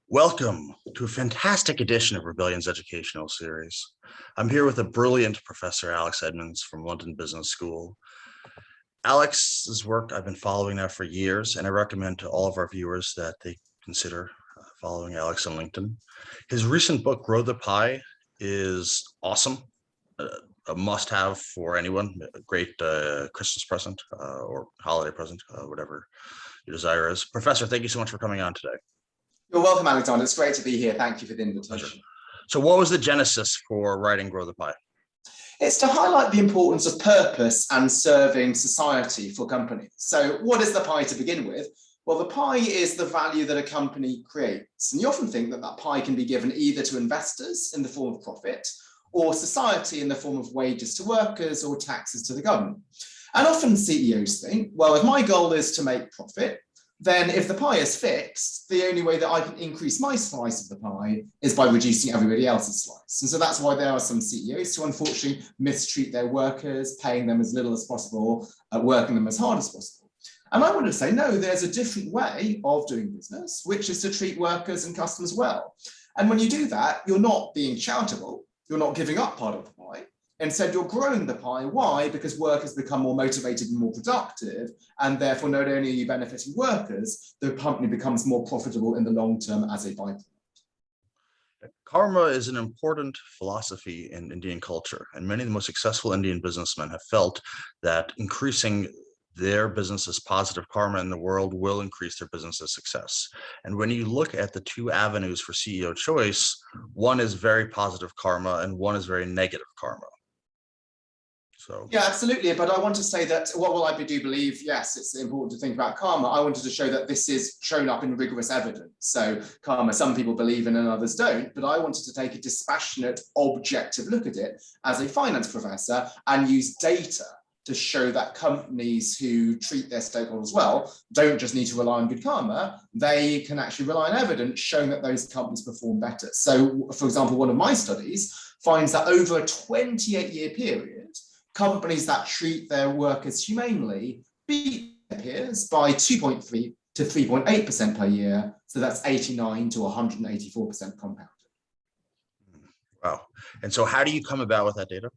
Welcome to a fantastic edition of Rebellion's educational series. I'm here with a brilliant Professor Alex Edmans from London Business School. Alex's work I've been following now for years, and I recommend to all of our viewers that they consider following Alex on LinkedIn. His recent book, Grow the Pie, is awesome. A must-have for anyone, a great Christmas present or holiday present, whatever your desire is. Professor, thank you so much for coming on today. You're welcome, Alexander. It's great to be here. Thank you for the invitation. Pleasure. So what was the genesis for writing Grow the Pie? It's to highlight the importance of purpose and serving society for companies. So what is the pie to begin with? Well, the pie is the value that a company creates. And you often think that that pie can be given either to investors in the form of profit or society in the form of wages to workers or taxes to the government. And often CEOs think, well, if my goal is to make profit, then if the pie is fixed, the only way that I can increase my slice of the pie is by reducing everybody else's slice. And so that's why there are some CEOs who unfortunately mistreat their workers, paying them as little as possible, working them as hard as possible. And I want to say, no, there's a different way of doing business, which is to treat workers and customers well. And when you do that, you're not being charitable, you're not giving up part of the pie. Instead, you're growing the pie. Why? Because workers become more motivated and more productive, and therefore not only are you benefiting workers, the company becomes more profitable in the long term as a byproduct. Karma is an important philosophy in Indian culture, and many of the most successful Indian businessmen have felt that increasing their business's positive karma in the world will increase their business's success. And when you look at the two avenues for CEO choice, one is very positive karma and one is very negative karma. So. Yeah, absolutely. But I want to say that while I do believe, yes, it's important to think about karma, I wanted to show that this is shown up in rigorous evidence. So karma, some people believe in and others don't, but I wanted to take a dispassionate, objective look at it as a finance professor and use data to show that companies who treat their stakeholders well don't just need to rely on good karma, they can actually rely on evidence showing that those companies perform better. So, for example, one of my studies finds that over a 28-year period, companies that treat their workers humanely beat their peers by 2.3 to 3.8% per year. So that's 89 to 184% compounded. Wow. And so how do you come about with that data?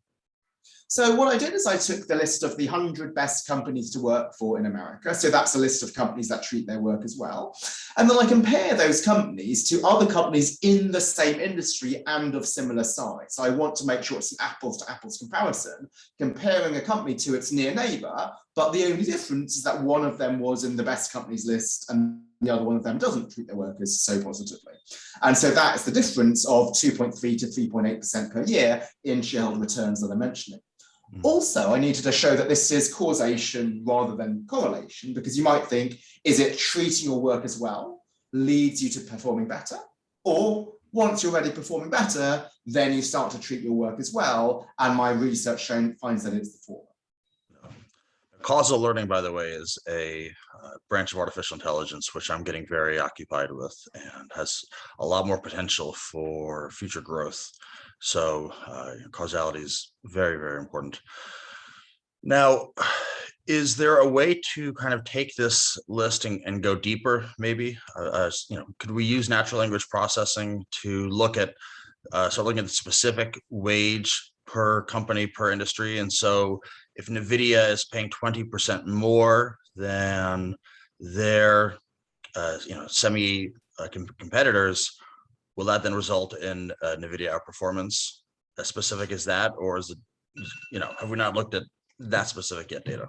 So what I did is I took the list of the 100 best companies to work for in America. So that's a list of companies that treat their workers well. And then I compare those companies to other companies in the same industry and of similar size. So I want to make sure it's an apples to apples comparison, comparing a company to its near neighbor, but the only difference is that one of them was in the best companies list and the other one of them doesn't treat their workers so positively. And so that is the difference of 2.3 to 3.8% per year in shareholder returns that I'm mentioning. Also, I needed to show that this is causation rather than correlation, because you might think, is it treating your workers well leads you to performing better? Or once you're already performing better, then you start to treat your workers well. And my research finds that it's the former. Causal learning, by the way, is a branch of artificial intelligence, which I'm getting very occupied with and has a lot more potential for future growth. So causality is very, very important. Now, is there a way to kind of take this list and go deeper, maybe? Could we use natural language processing to look at, start looking at the specific wage per company, per industry? And so if NVIDIA is paying 20% more than their semi competitors, will that then result in NVIDIA outperformance as specific as that? Or is it, have we not looked at that specific yet data?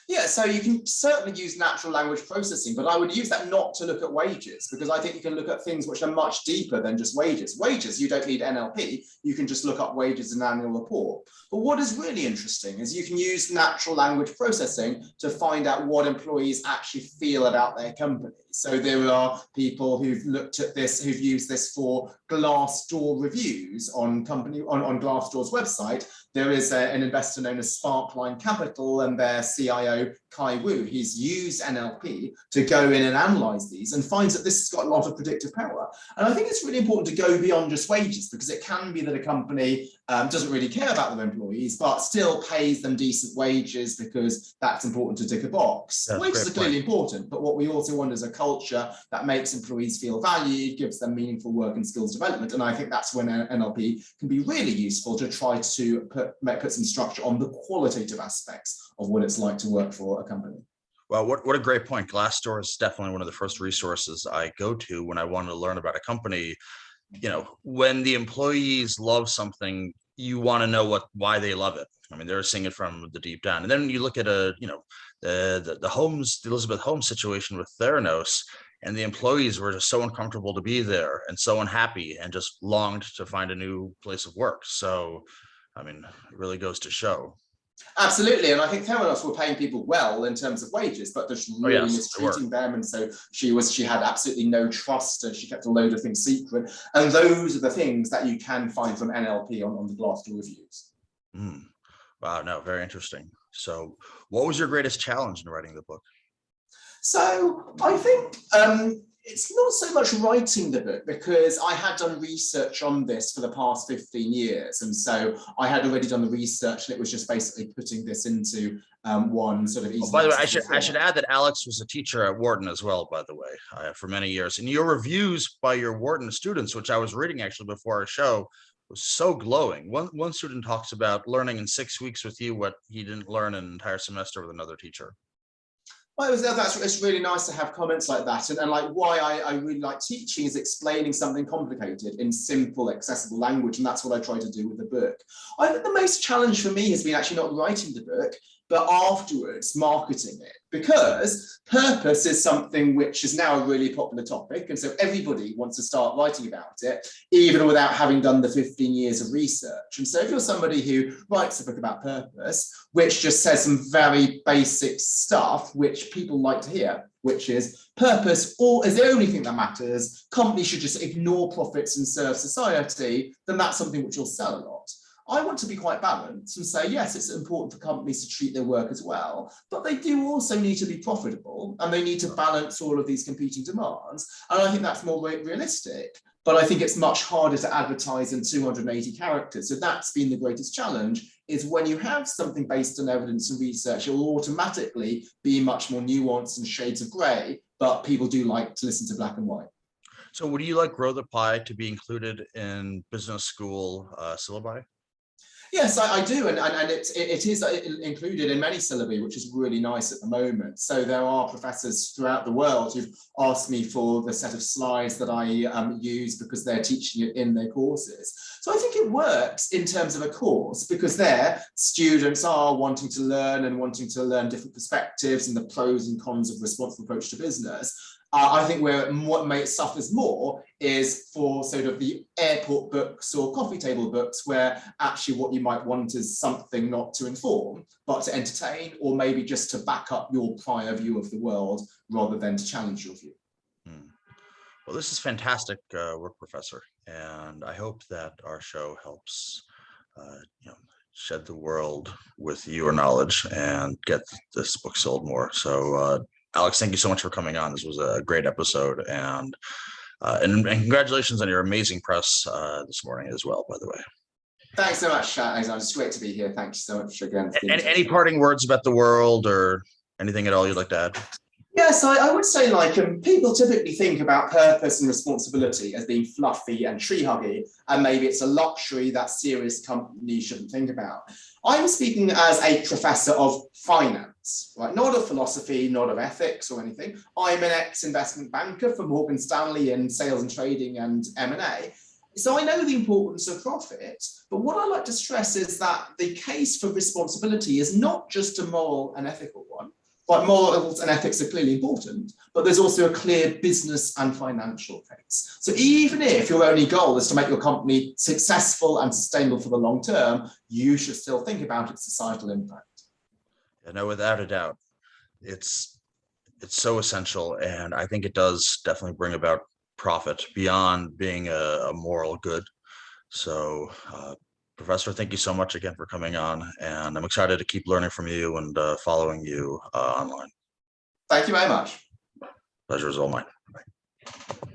Yeah, so you can certainly use natural language processing, but I would use that not to look at wages, because I think you can look at things which are much deeper than just wages. Wages, you don't need NLP, you can just look up wages in an annual report. But what is really interesting is you can use natural language processing to find out what employees actually feel about their company. So there are people who've looked at this, who've used this for Glassdoor reviews on Glassdoor's website. There is an investor known as Sparkline Capital and their CIO, Kai Wu. He's used NLP to go in and analyze these and finds that this has got a lot of predictive power. And I think it's really important to go beyond just wages, because it can be that a company doesn't really care about their employees, but still pays them decent wages because that's important to tick a box. Wages are clearly important, but what we also want is a culture that makes employees feel valued, gives them meaningful work and skills development. And I think that's when NLP can be really useful to try to put some structure on the qualitative aspects of what it's like to work for a company. Well, what a great point. Glassdoor is definitely one of the first resources I go to when I want to learn about a company. You know, when the employees love something, you want to know why they love it. I mean, they're seeing it from the deep down. And then you look at the Elizabeth Holmes situation with Theranos, and the employees were just so uncomfortable to be there and so unhappy and just longed to find a new place of work. So, I mean, it really goes to show. Absolutely, and I think Theranos were paying people well in terms of wages, but just really mistreating them, and so she had absolutely no trust, and she kept a load of things secret. And those are the things that you can find from NLP on the Glassdoor reviews. Wow, no, very interesting. So, what was your greatest challenge in writing the book? So I think it's not so much writing the book, because I had done research on this for the past 15 years. And so I had already done the research, and it was just basically putting this into one sort of easy. By the way, I should add that Alex was a teacher at Wharton as well, by the way, for many years. And your reviews by your Wharton students, which I was reading actually before our show, was so glowing. One student talks about learning in 6 weeks with you what he didn't learn an entire semester with another teacher. Well, it's really nice to have comments like that, and like why I really like teaching is explaining something complicated in simple, accessible language, and that's what I try to do with the book. I think the most challenge for me has been actually not writing the book, but afterwards marketing it, because purpose is something which is now a really popular topic, and so everybody wants to start writing about it, even without having done the 15 years of research. And so if you're somebody who writes a book about purpose, which just says some very basic stuff which people like to hear, which is purpose or is the only thing that matters, companies should just ignore profits and serve society, then that's something which will sell a lot. I want to be quite balanced and say, yes, it's important for companies to treat their work as well, but they do also need to be profitable, and they need to balance all of these competing demands. And I think that's more realistic, but I think it's much harder to advertise in 280 characters. So that's been the greatest challenge, is when you have something based on evidence and research, it will automatically be much more nuanced and shades of gray, but people do like to listen to black and white. So would you like Grow the Pie to be included in business school syllabi? Yes, I do, and it is included in many syllabi, which is really nice at the moment. So there are professors throughout the world who've asked me for the set of slides that I use, because they're teaching it in their courses. So I think it works in terms of a course, because there students are wanting to learn different perspectives and the pros and cons of responsible approach to business. I think what suffers more is for sort of the airport books or coffee table books, where actually what you might want is something not to inform, but to entertain, or maybe just to back up your prior view of the world rather than to challenge your view. Well, this is fantastic work, Professor, and I hope that our show helps shed the world with your knowledge and get this book sold more. So Alex, thank you so much for coming on. This was a great episode, and congratulations on your amazing press this morning as well, by the way. Thanks so much, Alexander. It's great to be here. Thank you so much again. Any parting words about the world or anything at all you'd like to add? Yes, I would say, like, people typically think about purpose and responsibility as being fluffy and tree-huggy, and maybe it's a luxury that serious companies shouldn't think about. I'm speaking as a professor of finance, right? Not of philosophy, not of ethics or anything. I'm an ex-investment banker for Morgan Stanley in sales and trading and M&A. So I know the importance of profit, but what I like to stress is that the case for responsibility is not just a moral and ethical one. Like, morals and ethics are clearly important, but there's also a clear business and financial case. So even if your only goal is to make your company successful and sustainable for the long term, you should still think about its societal impact. No, without a doubt, it's so essential, and I think it does definitely bring about profit beyond being a moral good. So Professor, thank you so much again for coming on, and I'm excited to keep learning from you and following you online. Thank you very much. Pleasure is all mine. Bye.